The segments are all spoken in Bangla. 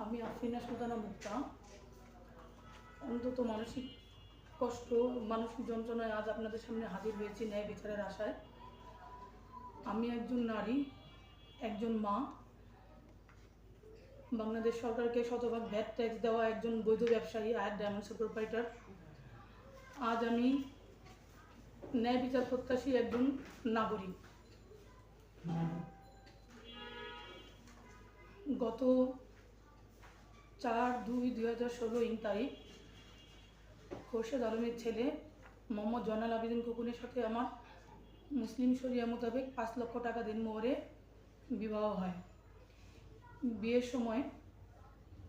আমি আফরিনা সুলতানা মুক্তা। অন্তত মানসিক কষ্ট, মানসিক যন্ত্রণায় আজ আপনাদের সামনে হাজির হয়েছি ন্যায় বিচারের আশায়। আমি একজন নারী, একজন মা, বাংলাদেশ সরকারকে শতভাগ ভ্যাট ট্যাক্স দেওয়া একজন বৈধ ব্যবসায়ী, আয়াত ডায়মন্ডসের প্রোপাইটার। আজ আমি ন্যায় বিচার প্রত্যাশী একজন নাগরিক। গত 4/2/2016 তারিখ খোরশেদ আলমের ছেলে মোহাম্মদ জয়নাল আবেদিন খোকনের সাথে আমার মুসলিম শরিয়া মোতাবেক 5 লক্ষ টাকা দিনমোহরে বিবাহ হয়। বিয়ের সময়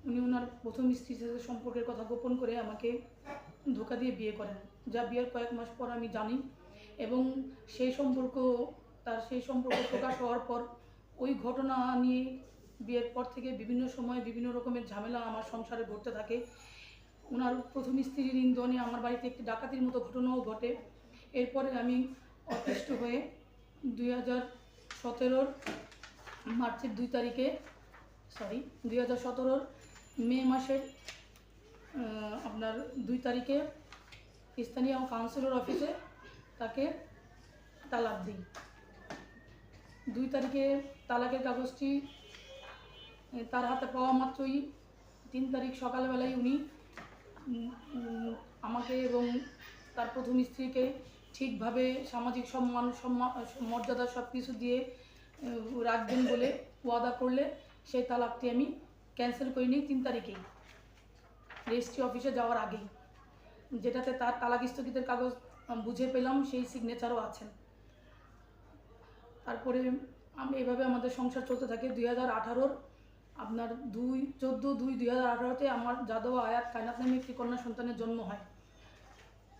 উনি ওনার প্রথম স্ত্রীর সাথে সম্পর্কের কথা গোপন করে আমাকে ধোঁকা দিয়ে বিয়ে করেন, যা বিয়ের কয়েক মাস পর আমি জানি। এবং সেই সম্পর্ক প্রকাশ হওয়ার পর ওই ঘটনা নিয়ে বিয়ের পর থেকে বিভিন্ন সময় বিভিন্ন রকমের ঝামেলা আমার সংসারে ঘটতে থাকে। ওনার প্রথম স্ত্রীর ইন্ধনে আমার বাড়িতে একটি ডাকাতির মতো ঘটনাও ঘটে। এরপরে আমি অতিষ্ঠ হয়ে 2017 মার্চের 2017 মে মাসের 2 তারিখে স্থানীয় কাউন্সিলর অফিসে তাকে তালাক দিই। 2 তারিখে তালাকের কাগজটি তার হাতে পাওয়া মাত্রই 3 তারিখ সকালবেলায় উনি আমাকে এবং তার প্রথম স্ত্রীকে ঠিকভাবে সামাজিক সম্মান মর্যাদা সব কিছু দিয়ে রাখবেন বলে ওয়াদা করলে সেই তালাকটি আমি ক্যান্সেল করে নিই 3 তারিখেই, রেজিস্ট্রি অফিসে যাওয়ার আগেই, যেটাতে তার তালাক স্থগিতের কাগজ বুঝে পেলাম, সেই সিগনেচারও আছেন। তারপরে আমি এভাবে আমাদের সংসার চলতে থাকে। 2018 14/2/2018 আমার যাদবা আয়াত কায়নাত নামে একটি কন্যা সন্তানের জন্ম হয়।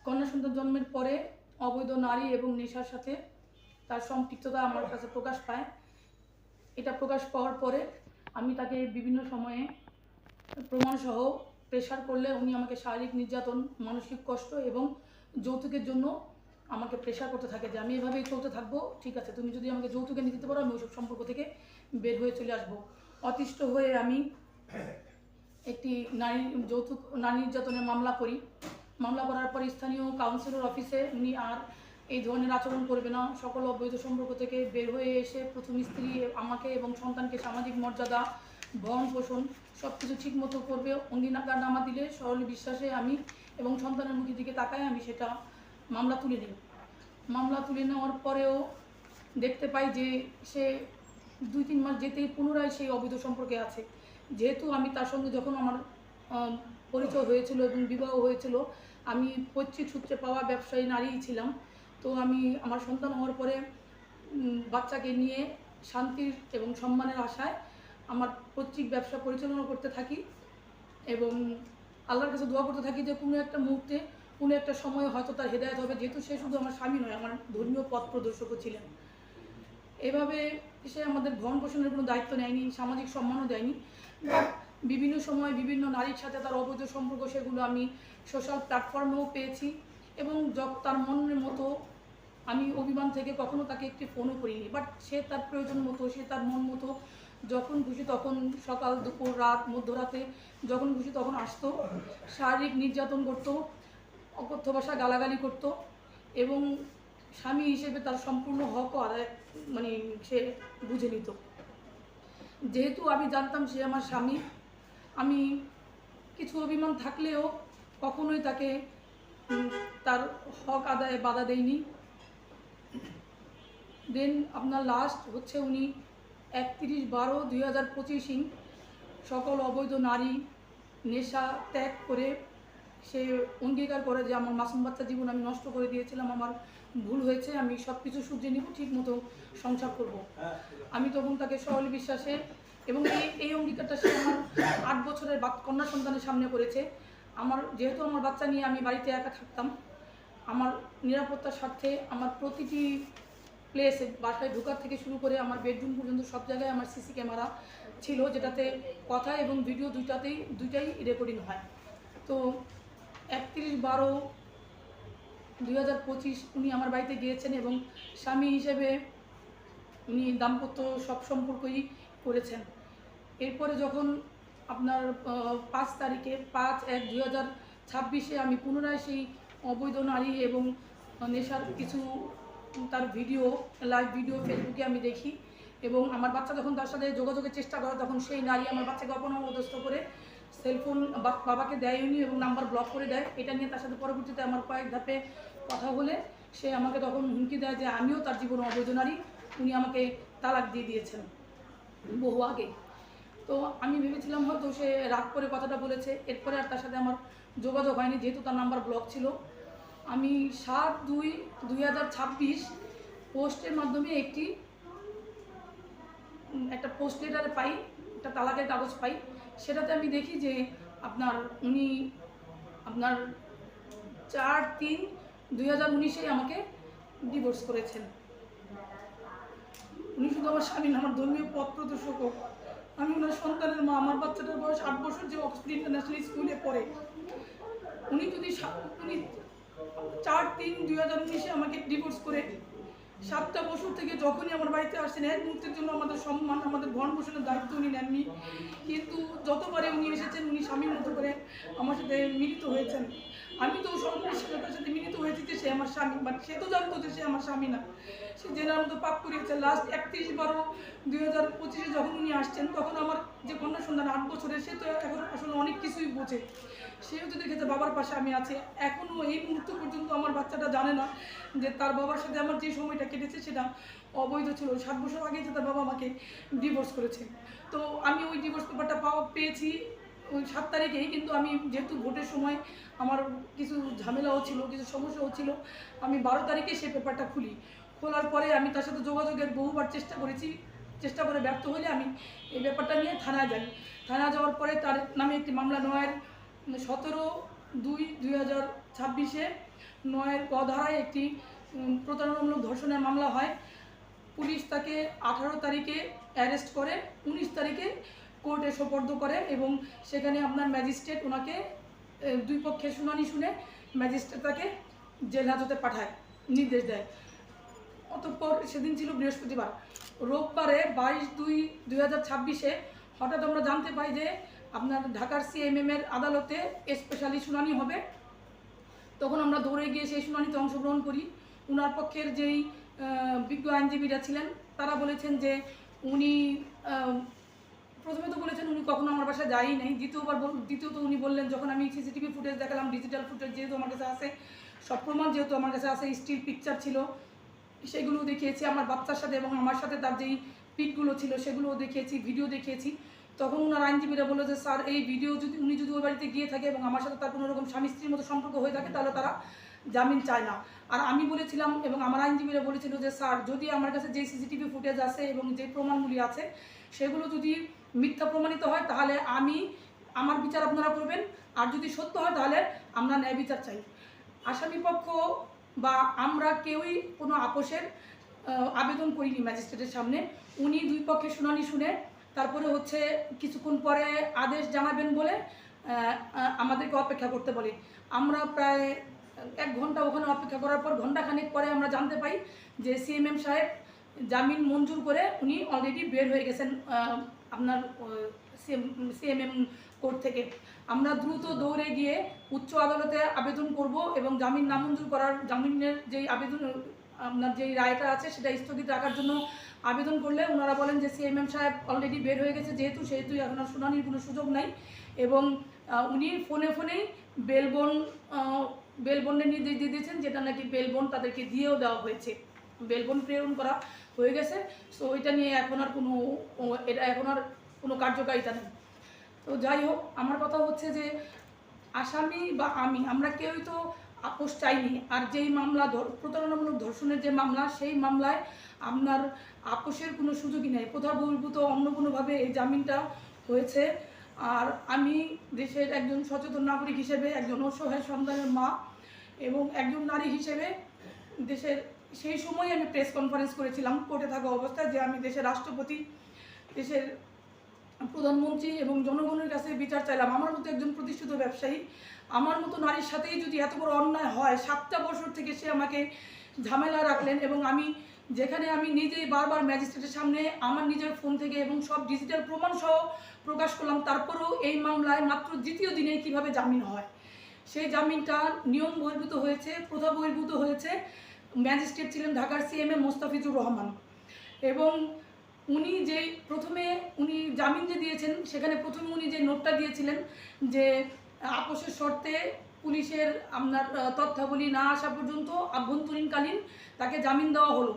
কন্যা সন্তান জন্মের পরে অবৈধ নারী এবং নেশার সাথে তার সম্পৃক্ততা আমার কাছে প্রকাশ পায়। এটা প্রকাশ পাওয়ার পরে আমি তাকে বিভিন্ন সময়ে প্রমাণসহ প্রেশার করলে উনি আমাকে শারীরিক নির্যাতন, মানসিক কষ্ট এবং যৌতুকের জন্য আমাকে প্রেশার করতে থাকে যে আমি এভাবেই চলতে থাকবো, ঠিক আছে, তুমি যদি আমাকে যৌতুকে নিতে দিতে পারো আমি ওইসব সম্পর্ক থেকে বের হয়ে চলে আসবো। অতিষ্ঠ হয়ে আমি একটি নারী নির্যাতনের মামলা করি। মামলা করার পর স্থানীয় কাউন্সিলর অফিসে উনি আর এই ধরনের আচরণ করবে না, সকল অবৈধ সম্পর্ক থেকে বের হয়ে এসে প্রথম স্ত্রী আমাকে এবং সন্তানকে সামাজিক মর্যাদা, ভরণ পোষণ সব কিছু ঠিক মতো করবে অঙ্গীকারনামা দিলে সরল বিশ্বাসে আমি এবং সন্তানের মুখের দিকে তাকায় আমি সেটা মামলা তুলে নিই। মামলা তুলে নেওয়ার পরেও দেখতে পাই যে সে 2-3 মাস যেতেই পুনরায় সেই অবৈধ সম্পর্কে আছে। যেহেতু আমি তার সঙ্গে যখন আমার পরিচয় হয়েছিল এবং বিবাহ হয়েছিল, আমি পৈতৃক সূত্রে পাওয়া ব্যবসায়ী নারীই ছিলাম। তো আমি আমার সন্তান হওয়ার পরে বাচ্চাকে নিয়ে শান্তির এবং সম্মানের আশায় আমার পৈতৃক ব্যবসা পরিচালনা করতে থাকি এবং আল্লাহর কাছে দোয়া করতে থাকি যে কোনো একটা মুহূর্তে কোনো একটা সময় হয়তো তার হেদায়েত হবে, যেহেতু সে শুধু আমার স্বামী নয়, আমার ধর্মীয় পথ প্রদর্শকও ছিলেন। এভাবে সে আমাদের ভরণ পোষণের কোনো দায়িত্ব নেয়নি, সামাজিক সম্মানও দেয়নি। বিভিন্ন সময় বিভিন্ন নারীর সাথে তার অবৈধ সম্পর্ক, সেগুলো আমি সোশ্যাল প্ল্যাটফর্মেও পেয়েছি এবং তার মনের মতো আমি অভিমান থেকে কখনো তাকে একটি ফোনও করিনি। বাট সে তার প্রয়োজন মতো, সে তার মন মতো যখন খুশি তখন, সকাল দুপুর রাত মধ্যরাতে যখন খুশি তখন আসতো, শারীরিক নির্যাতন করতো, অকথ্য ভাষা গালাগালি করতো এবং স্বামী হিসেবে তার সম্পূর্ণ হকও আদায় সে বুঝে নিত। যেহেতু আমি জানতাম সে আমার স্বামী, আমি কিছু অভিমান থাকলেও কখনোই তাকে তার হক আদায়ে বাধা দেয়নি। দেন লাস্ট হচ্ছে উনি 31/12/2025 সকল অবৈধ নারী নেশা ত্যাগ করে সে অঙ্গীকার করে যে আমার মাসুম বাচ্চা জীবন আমি নষ্ট করে দিয়েছিলাম, আমার ভুল হয়েছে, আমি সব কিছু শুধরে নিব, ঠিক মতো সংসার করব। আমি তখন তাকে সরল বিশ্বাসে এবং এই অঙ্গীকারটা সে আমার 8 বছরের কন্যা সন্তানের সামনে করেছে। যেহেতু আমার বাচ্চা নিয়ে আমি বাড়িতে একা থাকতাম, আমার নিরাপত্তার স্বার্থে আমার প্রতিটি প্লেসে, বাসায় ঢোকার থেকে শুরু করে আমার বেডরুম পর্যন্ত সব জায়গায় আমার সিসি ক্যামেরা ছিল, যেটাতে কথা এবং ভিডিও দুইটাই রেকর্ডিং হয়। তো 31/12/2025 উনি আমার বাড়িতে গিয়েছেন এবং স্বামী হিসেবে উনি দাম্পত্য সব সম্পর্কই করেছেন। এরপরে যখন আপনার 5/1/2026 আমি পুনরায় সেই অবৈধ নারী এবং নেশার কিছু তার ভিডিও, লাইভ ভিডিও ফেসবুকে আমি দেখি এবং আমার বাচ্চা যখন তার সাথে যোগাযোগের চেষ্টা করে তখন সেই নারী আমার বাচ্চাকে অপদস্থ করে সেলফোন বাবাকে দেয়নি এবং নাম্বার ব্লক করে দেয়। এটা নিয়ে তার সাথে পরবর্তীতে আমার কয়েক ধাপে কথা বলে সে আমাকে তখন হুমকি দেয় যে আমিও তার জীবনে অবৈধ নারী, উনি আমাকে তালাক দিয়ে দিয়েছেন বহু আগে। তো আমি ভেবেছিলাম হয়তো সে রাগ করে কথাটা বলেছে, এরপরে আর তার সাথে আমার যোগাযোগ হয়নি যেহেতু তার নাম্বার ব্লক ছিল। আমি 7/2/2026 পোস্টের মাধ্যমে একটা পোস্ট লেটারে পাই, একটা তালাকের কাগজ পাই। সেটাতে আমি দেখি যে উনি 4/3/2019 আমাকে ডিভোর্স করেছেন। উনি শুধু আমার স্বামী না, আমার ধর্মীয় পথ প্রদর্শক। আমি ওনার সন্তানের মা। আমার বাচ্চাটার বয়স 8 বছর, যে অক্সফোর্ড ইন্টারন্যাশনাল স্কুলে পড়ে। উনি 4/3/2019 আমাকে ডিভোর্স করে 7টা বছর থেকে যখনই আমার বাড়িতে আসছেন এক মুহূর্তের জন্য আমাদের সম্মান, আমাদের ভরণ পোষণের দায়িত্ব উনি নেননি। কিন্তু যতবারে উনি এসেছেন উনি স্বামীর মতো করে আমার সাথে মিলিত হয়েছেন। আমি তো সর্বনিশ্চয়তার সাথে মিলিত হয়েছি যে সে আমার স্বামী, বাট সে তো জানতো যে সে আমার স্বামী না। সে জেনার মতো পাপ করিয়েছে। লাস্ট 31/12/2025 যখন উনি আসছেন তখন আমার যে কন্যা সন্তান 8 বছরের, সে তো এখন আসলে অনেক কিছুই বোঝে। সেও তো দেখেছে বাবার পাশে আমি আছি। এখনও এই মুহূর্ত পর্যন্ত আমার বাচ্চাটা জানে না যে তার বাবার সাথে আমার যে সময়টা কেটেছে সেটা অবৈধ ছিল। 7 বছর আগে যে তার বাবা আমাকে ডিভোর্স করেছে। তো আমি ওই ডিভোর্স পেপারটা পেয়েছি ওই 7 তারিখেই। কিন্তু আমি যেহেতু ভোটের সময় আমার কিছু ঝামেলাও ছিল, কিছু সমস্যাও ছিল, আমি 12 তারিখে সেই পেপারটা খুলি। খোলার পরে আমি তার সাথে যোগাযোগের বহুবার চেষ্টা করেছি। চেষ্টা করে ব্যর্থ হলে আমি এই ব্যাপারটা নিয়ে থানায় যাই। থানায় যাওয়ার পরে তার নামে একটি মামলা 17/2/2026 9 ক ধারায় একটি প্রতারণামূলক ধর্ষণের মামলা হয়। পুলিশ তাকে 18 তারিখে অ্যারেস্ট করে, 19 তারিখে কোর্টে সোপর্দ করে এবং সেখানে ম্যাজিস্ট্রেট ওনাকে দুই পক্ষের শুনানি শুনে ম্যাজিস্ট্রেট তাকে জেল হাজতে পাঠায়, নির্দেশ দেয়। অতঃপর সেদিন ছিল বৃহস্পতিবার। রোববারে 22/2/2026 হঠাৎ আমরা জানতে পাই যে ঢাকার সিএমএম আদালতে স্পেশালি শুনানি হবে। তখন আমরা দৌড়ে গিয়ে সেই শুনানিতে অংশগ্রহণ করি। ওনার পক্ষের যেই বিজ্ঞ আইনজীবীরা ছিলেন তারা বলেছেন যে উনি প্রথমে তো বলেছেন উনি কখনো আমার বাসায় যায়ই নাই। দ্বিতীয়ত উনি বললেন, যখন আমি সিসিটিভি ফুটেজ দেখালাম, ডিজিটাল ফুটেজ যেহেতু আমার কাছে আছে, সব প্রমাণ যেহেতু আমার কাছে আছে, স্টিল পিকচার ছিল, সেগুলো দেখিয়েছি আমার বাচ্চার সাথে এবং আমার সাথে তার যেই পিকগুলো ছিল সেগুলোও দেখিয়েছি, ভিডিও দেখিয়েছি। তখন ওনার আইনজীবীরা বললো যে স্যার, এই ভিডিও উনি যদি ওই বাড়িতে গিয়ে থাকে এবং আমার সাথে তার কোনো রকম স্বামী স্ত্রীর মতো সম্পর্ক হয়ে থাকে তাহলে তারা জামিন চায় না। আর আমি বলেছিলাম এবং আমার আইনজীবীরা বলেছিল যে স্যার, যদি আমার কাছে যে সিসিটিভি ফুটেজ আছে এবং যে প্রমাণগুলি আছে সেগুলো যদি মিথ্যা প্রমাণিত হয় তাহলে আমার বিচার আপনারা করবেন, আর যদি সত্য হয় তাহলে আমরা ন্যায় বিচার চাই। আসামি পক্ষ বা আমরা কেউই কোনো আপোষের আবেদন করিনি ম্যাজিস্ট্রেটের সামনে। উনি দুই পক্ষের শুনানি শুনে তারপরে কিছুক্ষণ পরে আদেশ জানাবেন বলে আমাদেরকে অপেক্ষা করতে বলে। আমরা প্রায় 1 ঘন্টা ওখানে অপেক্ষা করার পর ঘন্টাখানেক পরে আমরা জানতে পাই যে সিএমএম সাহেব জামিন মঞ্জুর করে উনি অলরেডি বের হয়ে গেছেন সিএমএম কোর্ট থেকে। আমরা দ্রুত দৌড়ে গিয়ে উচ্চ আদালতে আবেদন করব এবং জামিন নামঞ্জুর করার, জামিনের যেই আবেদন যেই রায়টা আছে সেটা স্থগিত রাখার জন্য আবেদন করলে ওনারা বলেন যে সিএমএম সাহেব অলরেডি বের হয়ে গেছে, যেহেতু এখন আর শুনানির কোনো সুযোগ নাই এবং উনি ফোনেই বেলবন্ডের নির্দেশ দিয়ে দিয়েছেন, যেটা নাকি বেলবন্ড তাদেরকে দিয়েও দেওয়া হয়েছে, বেলবন্ড প্রেরণ করা হয়ে গেছে। সো এটা নিয়ে এখন আর কোনো কার্যকারিতা নেই। তো যাই হোক, আমার কথা হচ্ছে যে আসামি বা আমরা কেউই তো আপোষ চাইনি। আর যেই মামলা প্রতারণামূলক ধর্ষণের যে মামলা, সেই মামলায় আপনার আপোষের কোনো সুযোগই নেই। কোথাও বহির্ভূত অন্য কোনোভাবে এই জামিনটা হয়েছে। আর আমি দেশের একজন সচেতন নাগরিক হিসেবে, একজন অসহায় সন্তানের মা এবং একজন নারী হিসেবে দেশের সেই সময় আমি প্রেস কনফারেন্স করেছিলাম কোর্টে থাকা অবস্থায় যে আমি দেশের রাষ্ট্রপতি, দেশের প্রধানমন্ত্রী এবং জনগণের কাছে বিচার চাইলাম। আমার মতো একজন প্রতিষ্ঠিত ব্যবসায়ী, আমার মতো নারীর সাথেই যদি এত বড় অন্যায় হয়, 7টা বছর থেকে সে আমাকে ঝামেলা রাখলেন এবং আমি যেখানে আমি নিজেই বারবার ম্যাজিস্ট্রেটের সামনে আমার নিজের ফোন থেকে এবং সব ডিজিটাল প্রমাণ সহ প্রকাশ করলাম, তারপরেও এই মামলায় মাত্র দ্বিতীয় দিনে কিভাবে জামিন হয়। সেই জামিনটা নিয়ম বহির্ভূত হয়েছে, প্রথা বহির্ভূত হয়েছে। ম্যাজিস্ট্রেট ছিলেন ঢাকার সিএমএ মোস্তাফিজুর রহমান, এবং উনি যেই প্রথমে উনি জামিন যে দিয়েছেন, সেখানে প্রথমে উনি যে নোটটা দিয়েছিলেন যে আপোষের শর্তে পুলিশের আপনার তথ্যাবলী না আসা পর্যন্ত আভ্যন্তরীণকালীন তাকে জামিন দেওয়া হলো।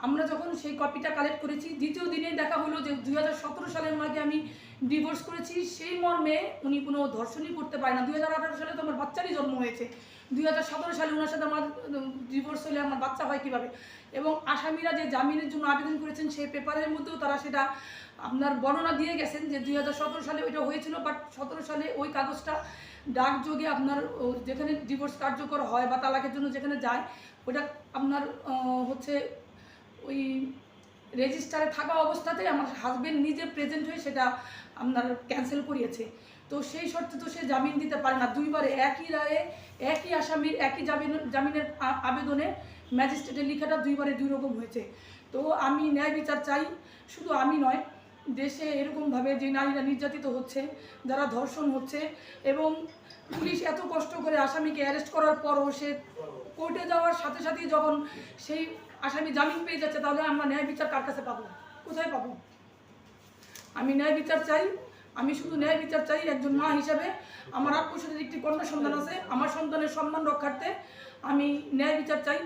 আমরা যখন সেই কপিটা কালেক্ট করেছি, দ্বিতীয় দিনে দেখা হলো যে 2017 সালে ওনাকে আমি ডিভোর্স করেছি, সেই মর্মে উনি কোনো ধর্ষণই করতে পারে না। 2018 সালে তো আমার বাচ্চারই জন্ম হয়েছে, 2017 সালে ওনার সাথে আমার ডিভোর্স হলে আমার বাচ্চা হয় কীভাবে। এবং আসামিরা যে জামিনের জন্য আবেদন করেছেন, সেই পেপারের মধ্যেও তারা সেটা আপনার বর্ণনা দিয়ে গেছেন যে 2017 সালে ওইটা হয়েছিল, বাট 17 সালে ওই কাগজটা ডাকযোগে আপনার যেখানে ডিভোর্স কার্যকর হয় বা তালাকের জন্য যেখানে যায়, ওটা আপনার হচ্ছে ওই রেজিস্টারে থাকা অবস্থাতেই আমার হাজবেন্ড নিজে প্রেজেন্ট হয়ে সেটা আপনার ক্যান্সেল করিয়েছে। তো সেই শর্তে তো সে জামিন দিতে পারে না। দুইবারে একই রায়ে একই আসামির একই জামিনের আবেদনে ম্যাজিস্ট্রেটের লেখাটা দুইবারে দুই রকম হয়েছে। তো আমি ন্যায় বিচার চাই। শুধু আমি নয়, দেশে এরকমভাবে যে নারীরা নির্যাতিত হচ্ছে, যারা ধর্ষণ হচ্ছে, এবং পুলিশ এত কষ্ট করে আসামিকে অ্যারেস্ট করার পরও সে কোর্টে যাওয়ার সাথে সাথেই যখন সেই আসামি জামিন পেয়ে যাচ্ছে, তাহলে আমরা ন্যায় বিচার কার কাছে পাবো, কোথায় পাবো? আমি ন্যায় বিচার চাই। আমি শুধু ন্যায় বিচার চাই একজন মা হিসাবে। আমার আত্মীয়স্বজনের একটি কন্যা সন্তান আছে, আমার সন্তানের সম্মান রক্ষার্থে আমি ন্যায় বিচার চাই।